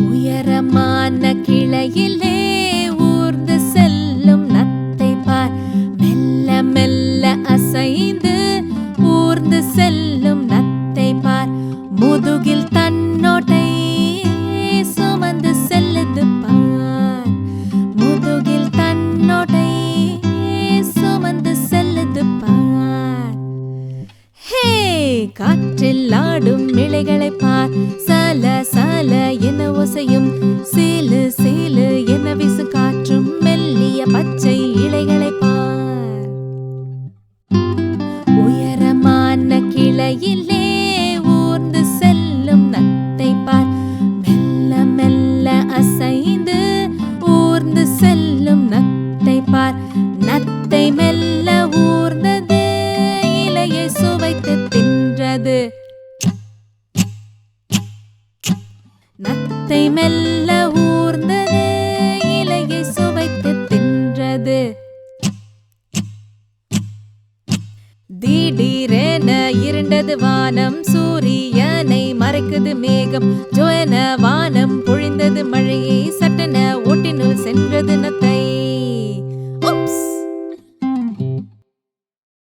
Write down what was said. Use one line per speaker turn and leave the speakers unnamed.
உயரமான கிளையிலே ஊர்ந்து செல்லும் நத்தை பார், மெல்ல மெல்ல அசைந்து ஊர்ந்து செல்லும் நத்தை பார், முதுகில் தன்னோட்டை சுமந்து செல்லுது பார், முதுகில் தன்னோட்டை சுமந்து செல்லுது பார். ஹே, காற்றில் ஆடும் இலைகளை பார், சல சல என ஓசையும், சீலு சீலு என வீசு காற்றும், மெல்லிய பச்சை இலைகளை பார். உயரமான கிளையிலே ஊர்ந்து செல்லும் நத்தை பார், மெல்ல மெல்ல அசைந்து ஊர்ந்து செல்லும் நத்தை பார், நத்தை மெல்ல ஊர்ந்தது, இலையை சுவைத்து தின்றது, நத்தை மெல்ல ஊர்ந்தது, இலையை சுவைத்து தின்றது. திடீரென இருண்டது வானம், சூரியனை மறைக்குது மேகம், ஜோயன வானம் பொழி